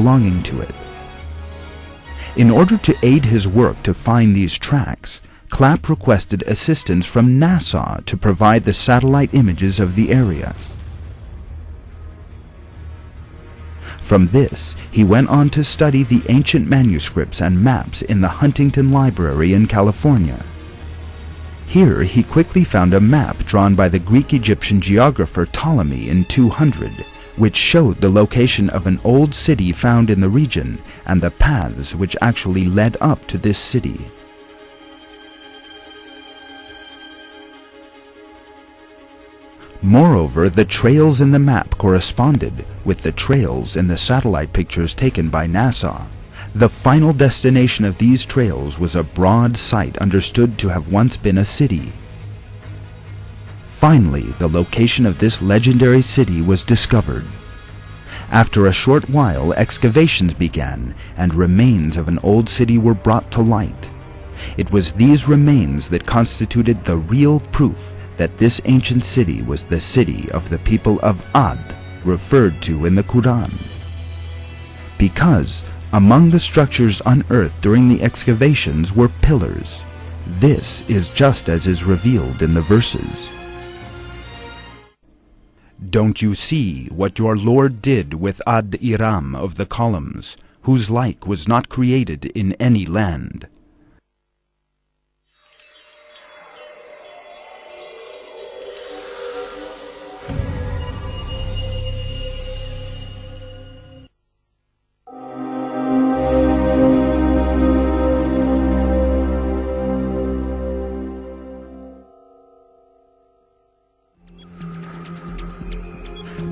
belonging to it. In order to aid his work to find these tracks, Clapp requested assistance from NASA to provide the satellite images of the area. From this, he went on to study the ancient manuscripts and maps in the Huntington Library in California. Here he quickly found a map drawn by the Greek-Egyptian geographer Ptolemy in 200, which showed the location of an old city found in the region and the paths which actually led up to this city. Moreover, the trails in the map corresponded with the trails in the satellite pictures taken by NASA. The final destination of these trails was a broad site understood to have once been a city. Finally, the location of this legendary city was discovered. After a short while, excavations began, and remains of an old city were brought to light. It was these remains that constituted the real proof that this ancient city was the city of the people of Ad, referred to in the Qur'an. Because among the structures unearthed during the excavations were pillars. This is just as is revealed in the verses. Don't you see what your Lord did with Ad-Iram of the columns, whose like was not created in any land?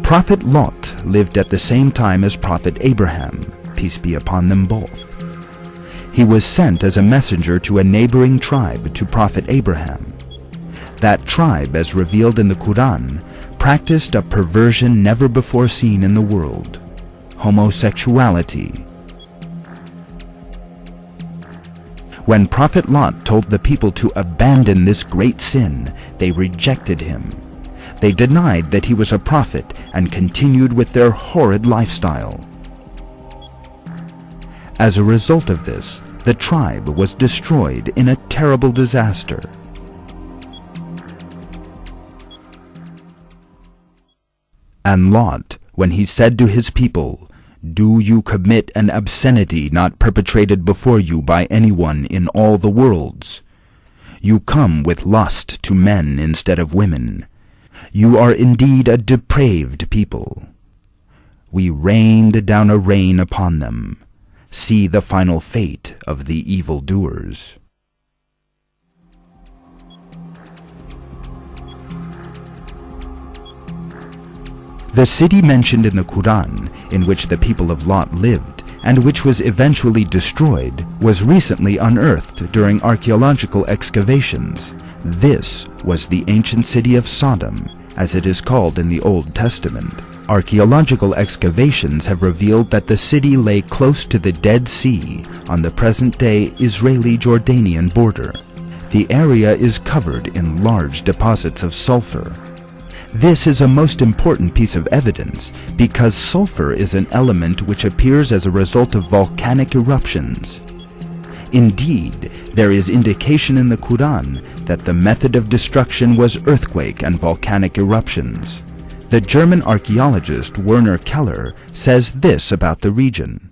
Prophet Lot lived at the same time as Prophet Abraham, peace be upon them both. He was sent as a messenger to a neighboring tribe to Prophet Abraham. That tribe, as revealed in the Qur'an, practiced a perversion never before seen in the world: homosexuality. When Prophet Lot told the people to abandon this great sin, they rejected him. They denied that he was a prophet and continued with their horrid lifestyle. As a result of this, the tribe was destroyed in a terrible disaster. And Lot, when he said to his people, "Do you commit an obscenity not perpetrated before you by anyone in all the worlds? You come with lust to men instead of women. You are indeed a depraved people. We rained down a rain upon them. See the final fate of the evildoers." The city mentioned in the Qur'an, in which the people of Lot lived, and which was eventually destroyed, was recently unearthed during archeological excavations. This was the ancient city of Sodom, as it is called in the Old Testament. Archeological excavations have revealed that the city lay close to the Dead Sea on the present-day Israeli-Jordanian border. The area is covered in large deposits of sulfur. This is a most important piece of evidence because sulfur is an element which appears as a result of volcanic eruptions. Indeed, there is indication in the Qur'an that the method of destruction was earthquake and volcanic eruptions. The German archaeologist Werner Keller says this about the region.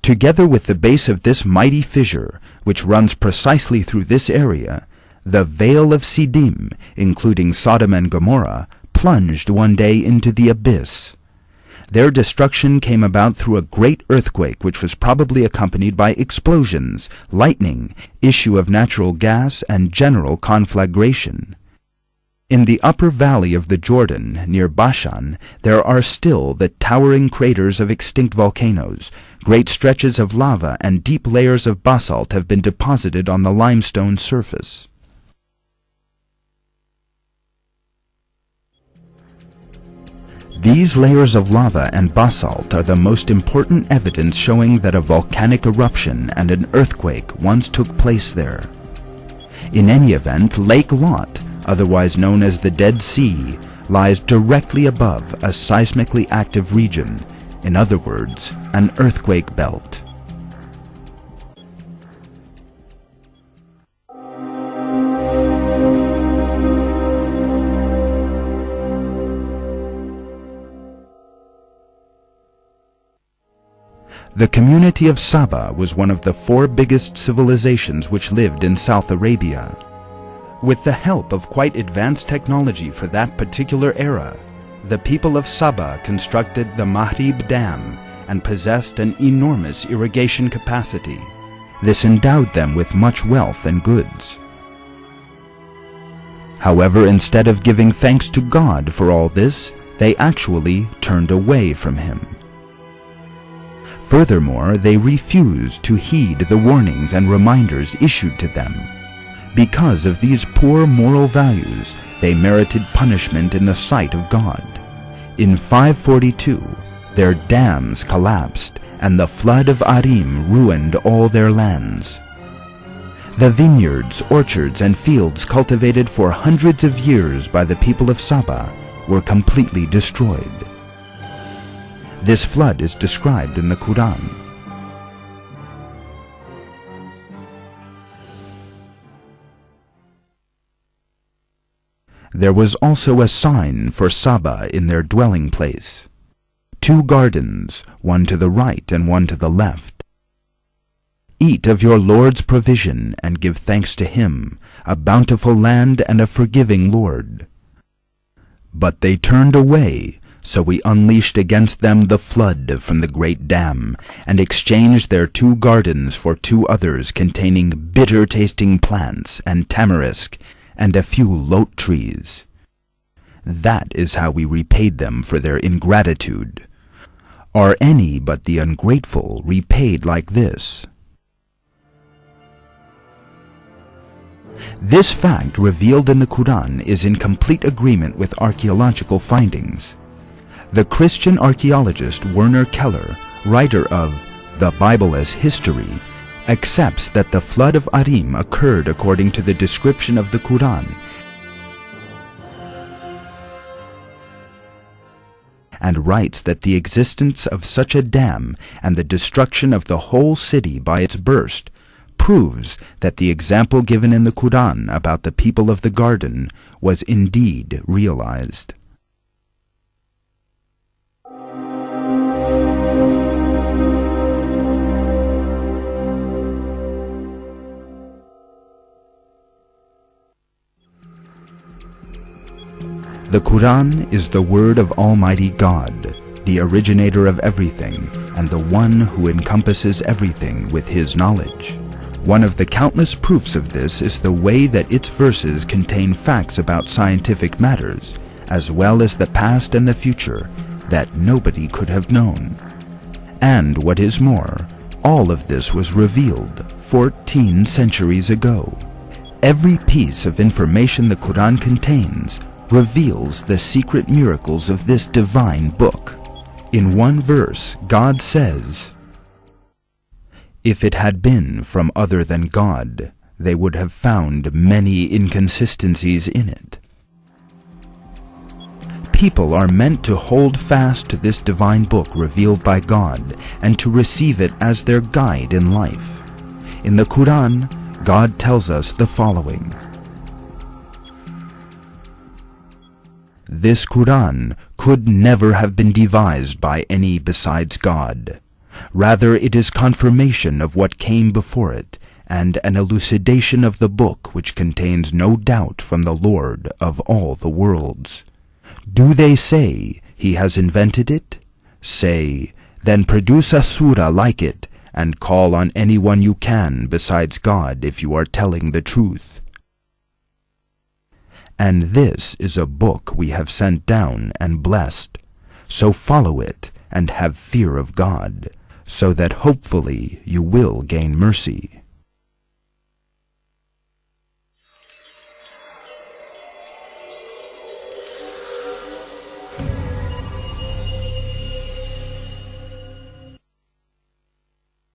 Together with the base of this mighty fissure, which runs precisely through this area, the Vale of Siddim, including Sodom and Gomorrah, plunged one day into the abyss. Their destruction came about through a great earthquake which was probably accompanied by explosions, lightning, issue of natural gas, and general conflagration. In the upper valley of the Jordan, near Bashan, there are still the towering craters of extinct volcanoes. Great stretches of lava and deep layers of basalt have been deposited on the limestone surface. These layers of lava and basalt are the most important evidence showing that a volcanic eruption and an earthquake once took place there. In any event, Lake Lot, otherwise known as the Dead Sea, lies directly above a seismically active region, in other words, an earthquake belt. The community of Saba was one of the 4 biggest civilizations which lived in South Arabia. With the help of quite advanced technology for that particular era, the people of Saba constructed the Mahrib Dam and possessed an enormous irrigation capacity. This endowed them with much wealth and goods. However, instead of giving thanks to God for all this, they actually turned away from Him. Furthermore, they refused to heed the warnings and reminders issued to them. Because of these poor moral values, they merited punishment in the sight of God. In 542, their dams collapsed, and the flood of Arim ruined all their lands. The vineyards, orchards, and fields cultivated for hundreds of years by the people of Saba were completely destroyed. This flood is described in the Qur'an. There was also a sign for Saba in their dwelling place: 2 gardens, one to the right and one to the left. Eat of your Lord's provision and give thanks to Him, a bountiful land and a forgiving Lord. But they turned away, so we unleashed against them the flood from the great dam, and exchanged their 2 gardens for 2 others containing bitter-tasting plants and tamarisk, and a few lote trees. That is how we repaid them for their ingratitude. Are any but the ungrateful repaid like this? This fact revealed in the Qur'an is in complete agreement with archaeological findings. The Christian archaeologist Werner Keller, writer of The Bible as History, accepts that the flood of Arim occurred according to the description of the Qur'an, and writes that the existence of such a dam and the destruction of the whole city by its burst proves that the example given in the Qur'an about the people of the garden was indeed realized. The Qur'an is the word of Almighty God, the originator of everything, and the one who encompasses everything with His knowledge. One of the countless proofs of this is the way that its verses contain facts about scientific matters, as well as the past and the future, that nobody could have known. And what is more, all of this was revealed 14 centuries ago. Every piece of information the Qur'an contains reveals the secret miracles of this divine book. In one verse, God says, "If it had been from other than God, they would have found many inconsistencies in it." People are meant to hold fast to this divine book revealed by God and to receive it as their guide in life. In the Qur'an, God tells us the following: "This Qur'an could never have been devised by any besides God. Rather, it is confirmation of what came before it, and an elucidation of the book which contains no doubt from the Lord of all the worlds. Do they say, He has invented it? Say, then produce a surah like it, and call on anyone you can besides God if you are telling the truth. And this is a book we have sent down and blessed, so follow it and have fear of God, so that hopefully you will gain mercy."